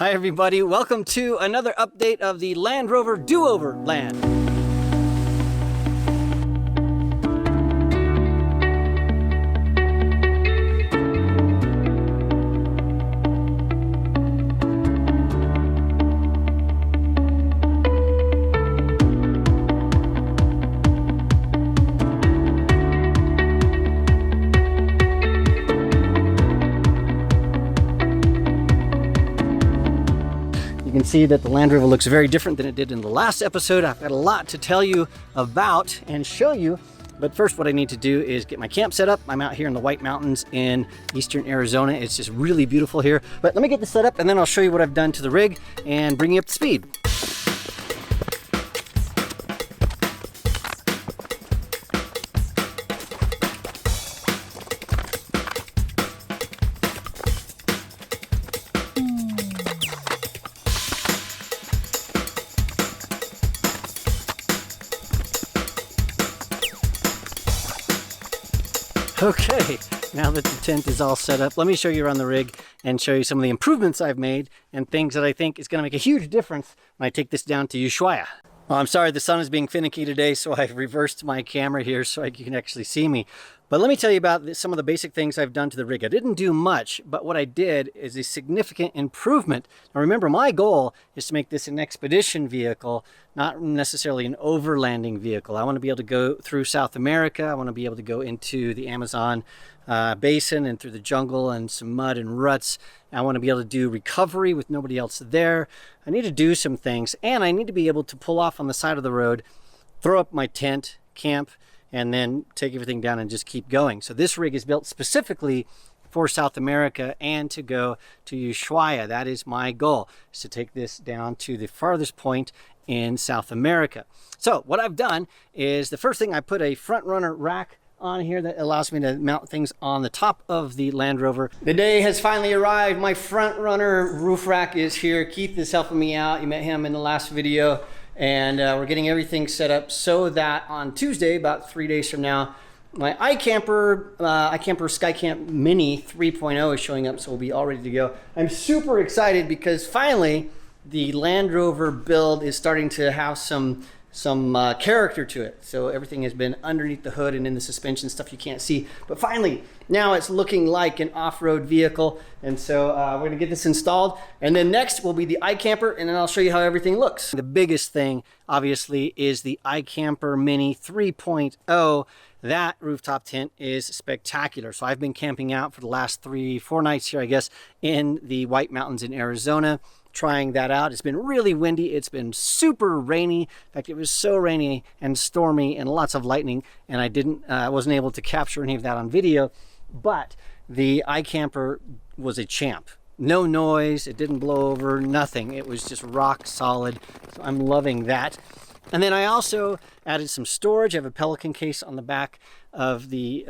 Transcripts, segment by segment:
Hi everybody, welcome to another update of the Land Rover Do-Over Land. You can see that the Land Rover looks very different than it did in the last episode. I've got a lot to tell you about and show you, but first what I need to do is get my camp set up. I'm out here in the White Mountains in eastern Arizona. It's just really beautiful here. But let me get this set up and then I'll show you what I've done to the rig and bring you up to speed. Okay, now that the tent is all set up, let me show you around the rig and show you some of the improvements I've made and things that I think is going to make a huge difference when I take this down to Ushuaia. Well, I'm sorry, the sun is being finicky today, so I've reversed my camera here so you can actually see me. But let me tell you about some of the basic things I've done to the rig. I didn't do much, but what I did is a significant improvement. Now remember, my goal is to make this an expedition vehicle, not necessarily an overlanding vehicle. I want to be able to go through South America. I want to be able to go into the Amazon basin and through the jungle and some mud and ruts. I want to be able to do recovery with nobody else there. I need to do some things, and I need to be able to pull off on the side of the road, throw up my tent, camp, and then take everything down and just keep going. So this rig is built specifically for South America and to go to Ushuaia. That is my goal, is to take this down to the farthest point in South America. So what I've done is, the first thing, I put a Frontrunner rack on here that allows me to mount things on the top of the Land Rover. The day has finally arrived. My Frontrunner roof rack is here. Keith is helping me out. You met him in the last video. And we're getting everything set up so that on Tuesday, about 3 days from now, my iKamper Skycamp Mini 3.0 is showing up, so we'll be all ready to go. I'm super excited because finally the Land Rover build is starting to have some character to it. So everything has been underneath the hood and in the suspension, stuff you can't see. But finally, now it's looking like an off-road vehicle. And so we're gonna get this installed. And then next will be the iKamper, and then I'll show you how everything looks. The biggest thing, obviously, is the iKamper Mini 3.0. That rooftop tent is spectacular. So I've been camping out for the last 3-4 nights here, I guess, in the White Mountains in Arizona, trying that out. It's been really windy. It's been super rainy. In fact, it was so rainy and stormy and lots of lightning, and I wasn't able to capture any of that on video. But the iKamper was a champ. No noise. It didn't blow over. Nothing. It was just rock solid. So I'm loving that. And then I also added some storage. I have a Pelican case on the back of the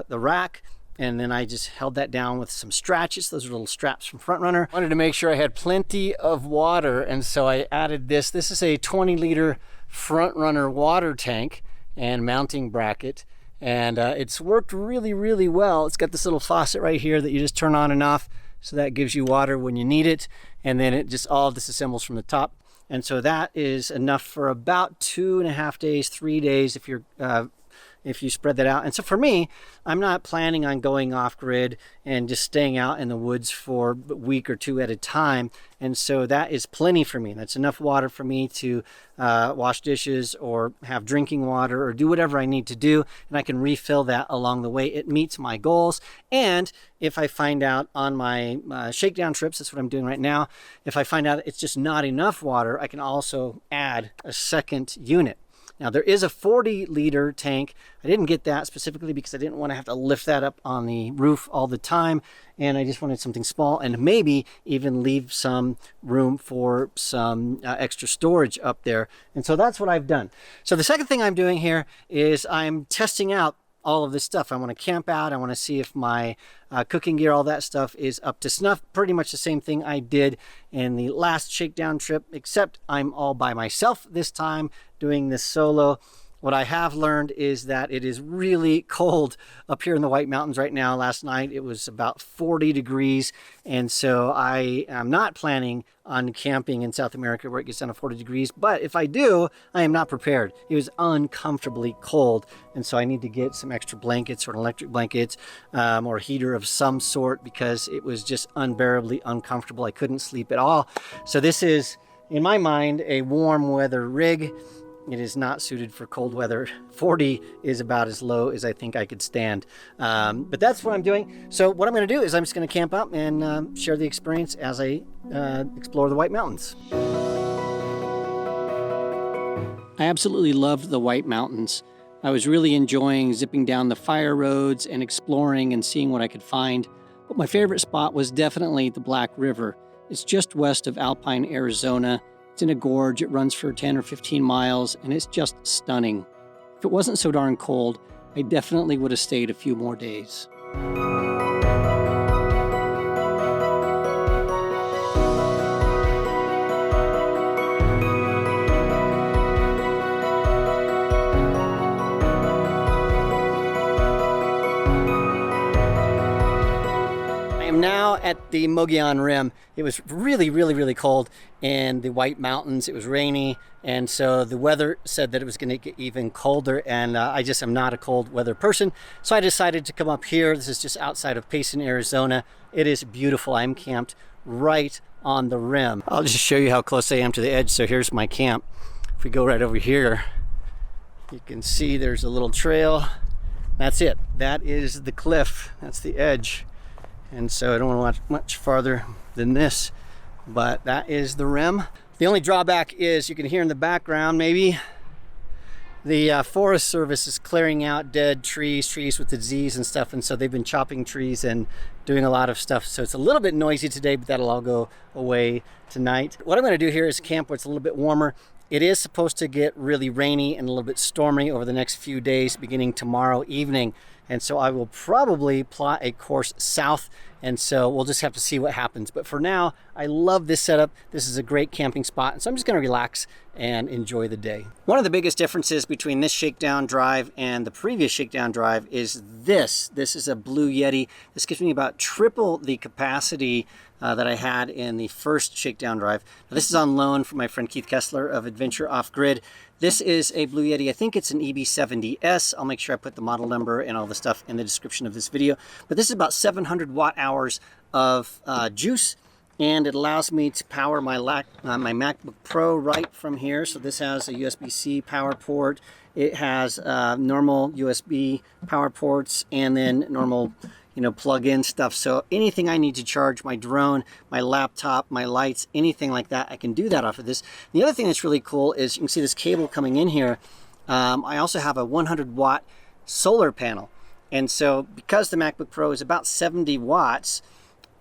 rack. And then I just held that down with some stratches. Those are little straps from Frontrunner. I wanted to make sure I had plenty of water, and so I added this. This is a 20-liter Frontrunner water tank and mounting bracket. And it's worked really, really well. It's got this little faucet right here that you just turn on and off. So that gives you water when you need it. And then it just all disassembles from the top. And so that is enough for about 2.5 days, 3 days if you spread that out. And so for me, I'm not planning on going off-grid and just staying out in the woods for a week or two at a time. And so that is plenty for me. That's enough water for me to wash dishes or have drinking water or do whatever I need to do. And I can refill that along the way. It meets my goals. And if I find out on my shakedown trips, that's what I'm doing right now, if I find out it's just not enough water, I can also add a second unit. Now there is a 40-liter tank. I didn't get that specifically because I didn't want to have to lift that up on the roof all the time, and I just wanted something small and maybe even leave some room for some extra storage up there. And so that's what I've done. So the second thing I'm doing here is I'm testing out all of this stuff. I want to camp out. I want to see if my cooking gear, all that stuff is up to snuff. Pretty much the same thing I did in the last shakedown trip, except I'm all by myself this time doing this solo. What I have learned is that it is really cold up here in the White Mountains right now. Last night it was about 40 degrees, and so I am not planning on camping in South America where it gets down to 40 degrees, but if I do, I am not prepared. It was uncomfortably cold, and so I need to get some extra blankets or an electric blankets or a heater of some sort because it was just unbearably uncomfortable. I couldn't sleep at all. So this is, in my mind, a warm weather rig. It is not suited for cold weather. 40 is about as low as I think I could stand. But that's what I'm doing. So what I'm gonna do is I'm just gonna camp out and share the experience as I explore the White Mountains. I absolutely loved the White Mountains. I was really enjoying zipping down the fire roads and exploring and seeing what I could find. But my favorite spot was definitely the Black River. It's just west of Alpine, Arizona. It's in a gorge, it runs for 10 or 15 miles, and it's just stunning. If it wasn't so darn cold, I definitely would have stayed a few more days. Now at the Mogollon Rim. It was really cold in the White Mountains. It was rainy, and so the weather said that it was going to get even colder, and I just am not a cold weather person, so I decided to come up here. This is just outside of Payson, Arizona. It is beautiful. I'm camped right on the rim. I'll just show you how close I am to the edge. So here's my camp. If we go right over here, you can see there's a little trail. That's it. That is the cliff. That's the edge. And so I don't want to watch much farther than this, but that is the rim. The only drawback is you can hear in the background maybe the Forest Service is clearing out dead trees with disease and stuff, and so they've been chopping trees and doing a lot of stuff. So it's a little bit noisy today, but that'll all go away tonight. What I'm going to do here is camp where it's a little bit warmer. It is supposed to get really rainy and a little bit stormy over the next few days, beginning tomorrow evening. And so I will probably plot a course south, and so we'll just have to see what happens. But for now, I love this setup. This is a great camping spot, and so I'm just gonna relax and enjoy the day. One of the biggest differences between this shakedown drive and the previous shakedown drive is this. This is a Blue Yeti. This gives me about triple the capacity that I had in the first shakedown drive. Now, this is on loan from my friend Keith Kessler of Adventure Off Grid. This is a Blue Yeti. I think it's an EB70S. I'll make sure I put the model number and all the stuff in the description of this video. But this is about 700 watt hours of juice, and it allows me to power my MacBook Pro right from here. So this has a USB-C power port. It has normal USB power ports, and then normal plug-in stuff. So anything I need to charge my drone, my laptop, my lights, anything like that, I can do that off of this. The other thing that's really cool is you can see this cable coming in here. I also have a 100 watt solar panel. And so because the MacBook Pro is about 70 watts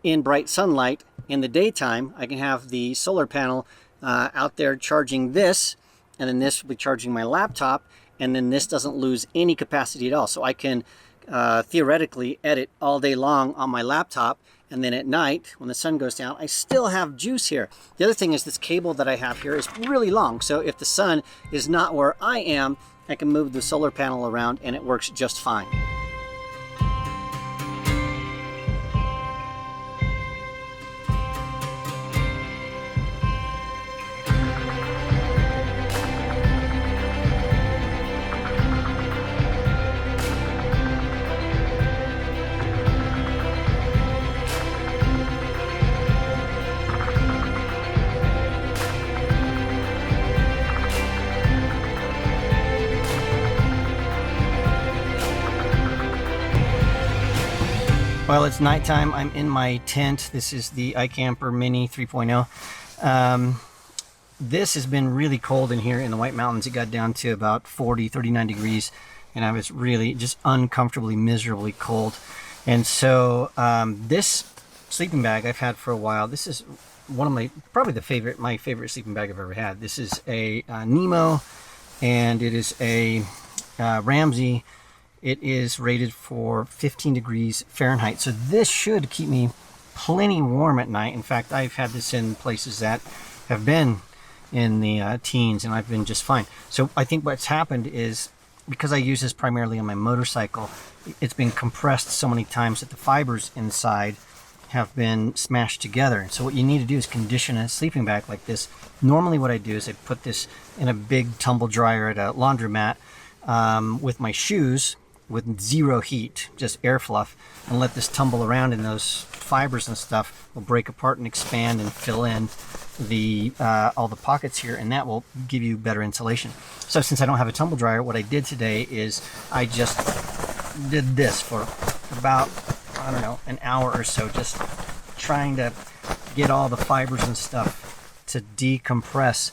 in bright sunlight in the daytime, I can have the solar panel out there charging this, and then this will be charging my laptop, and then this doesn't lose any capacity at all. So I can theoretically edit all day long on my laptop, and then at night when the sun goes down I still have juice here. The other thing is this cable that I have here is really long, so if the sun is not where I am, I can move the solar panel around and it works just fine. Well, it's nighttime. I'm in my tent. This is the iKamper Mini 3.0. This has been really cold in here in the White Mountains. It got down to about 40, 39 degrees, and I was really just uncomfortably, miserably cold. And so this sleeping bag I've had for a while. This is one of my, probably my favorite sleeping bag I've ever had. This is a Nemo, and it is a Ramsey. It is rated for 15 degrees Fahrenheit. So this should keep me plenty warm at night. In fact, I've had this in places that have been in the teens, and I've been just fine. So I think what's happened is, because I use this primarily on my motorcycle, it's been compressed so many times that the fibers inside have been smashed together. And so what you need to do is condition a sleeping bag like this. Normally what I do is I put this in a big tumble dryer at a laundromat with my shoes, with zero heat, just air fluff, and let this tumble around, and those fibers and stuff will break apart and expand and fill in the all the pockets here, and that will give you better insulation. So since I don't have a tumble dryer, what I did today is I just did this for about, I don't know, an hour or so, just trying to get all the fibers and stuff to decompress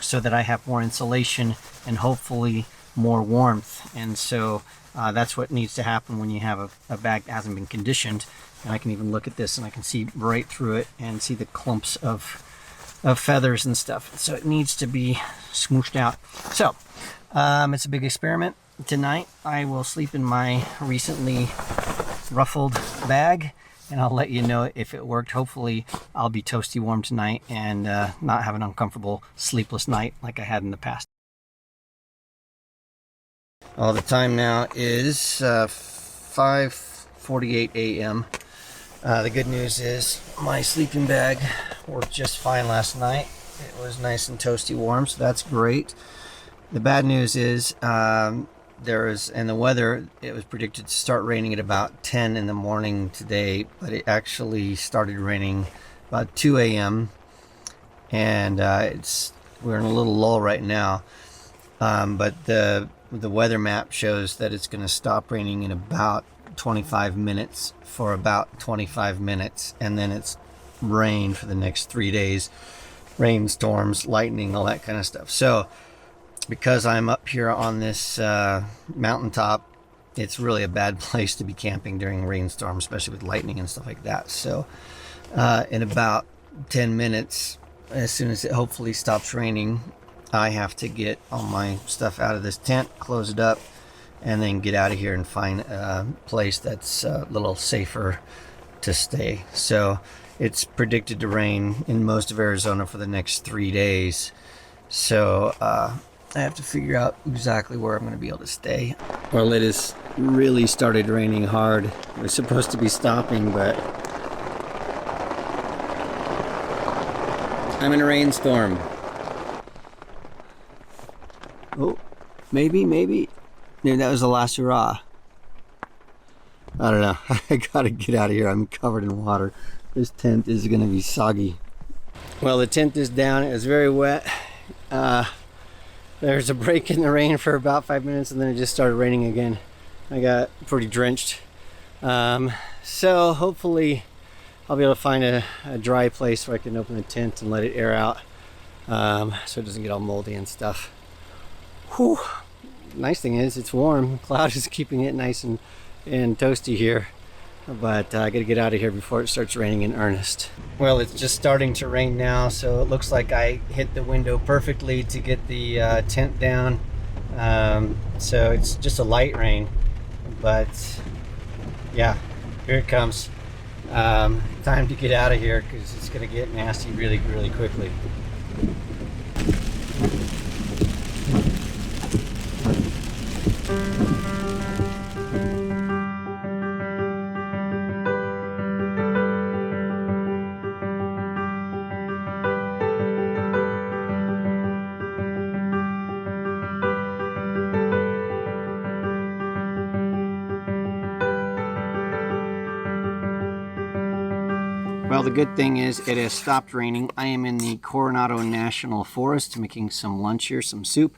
so that I have more insulation and hopefully more warmth. And so that's what needs to happen when you have a bag that hasn't been conditioned. And I can even look at this and I can see right through it and see the clumps of feathers and stuff. So it needs to be smooshed out. So it's a big experiment. Tonight I will sleep in my recently ruffled bag, and I'll let you know if it worked. Hopefully I'll be toasty warm tonight and not have an uncomfortable sleepless night like I had in the past. Well, the time now is 5:48 a.m. The good news is my sleeping bag worked just fine last night. It was nice and toasty warm, so that's great. The bad news is and the weather, it was predicted to start raining at about 10 in the morning today, but it actually started raining about 2 a.m. and we're in a little lull right now, but the weather map shows that it's going to stop raining in about 25 minutes for about 25 minutes, and then it's rain for the next 3 days. Rainstorms, lightning, all that kind of stuff. So because I'm up here on this mountaintop, it's really a bad place to be camping during rainstorms, especially with lightning and stuff like that. So in about 10 minutes, as soon as it hopefully stops raining, I have to get all my stuff out of this tent, close it up, and then get out of here and find a place that's a little safer to stay. So it's predicted to rain in most of Arizona for the next 3 days. So I have to figure out exactly where I'm going to be able to stay. Well, it has really started raining hard. It was supposed to be stopping, but I'm in a rainstorm. Oh, maybe that was the last hurrah. I don't know. I gotta get out of here. I'm covered in water. This tent is gonna be soggy. Well, the tent is down. It was very wet. There's a break in the rain for about 5 minutes, and then it just started raining again. I got pretty drenched. So hopefully I'll be able to find a dry place where I can open the tent and let it air out, so it doesn't get all moldy and stuff. Whew. Nice thing is it's warm. The cloud is keeping it nice and toasty here, but I gotta get out of here before it starts raining in earnest. Well, it's just starting to rain now, so it looks like I hit the window perfectly to get the tent down. So it's just a light rain, but yeah, here it comes. Time to get out of here because it's gonna get nasty really quickly. Well, the good thing is it has stopped raining. I am in the Coronado National Forest making some lunch here, some soup.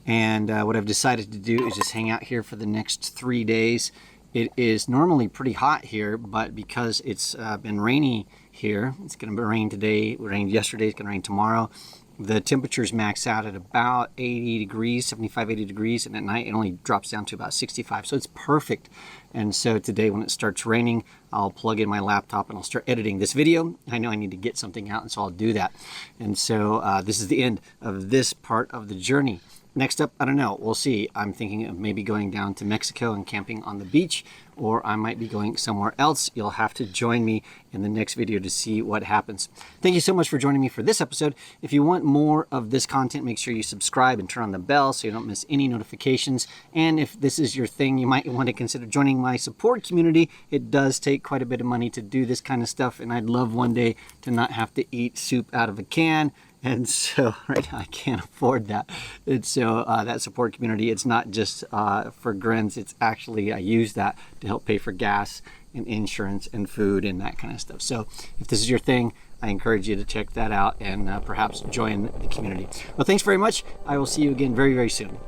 And what I've decided to do is just hang out here for the next 3 days. It is normally pretty hot here, but because it's been rainy here, it's going to rain today, it rained yesterday, it's going to rain tomorrow. The temperatures max out at about 80 degrees, 75, 80 degrees, and at night it only drops down to about 65, so it's perfect. And so today when it starts raining, I'll plug in my laptop and I'll start editing this video. I know I need to get something out, and so I'll do that. And so this is the end of this part of the journey. next up, I don't know, we'll see. I'm thinking of maybe going down to Mexico and camping on the beach, or I might be going somewhere else. You'll have to join me in the next video to see what happens. Thank you so much for joining me for this episode. If you want more of this content, make sure you subscribe and turn on the bell so you don't miss any notifications. And if this is your thing, you might want to consider joining my support community. It does take quite a bit of money to do this kind of stuff, and I'd love one day to not have to eat soup out of a can. And so, right, I can't afford that. And so that support community, it's not just for grins, it's actually, I use that to help pay for gas and insurance and food and that kind of stuff. So if this is your thing, I encourage you to check that out and perhaps join the community. Well, thanks very much. I will see you again very, very soon.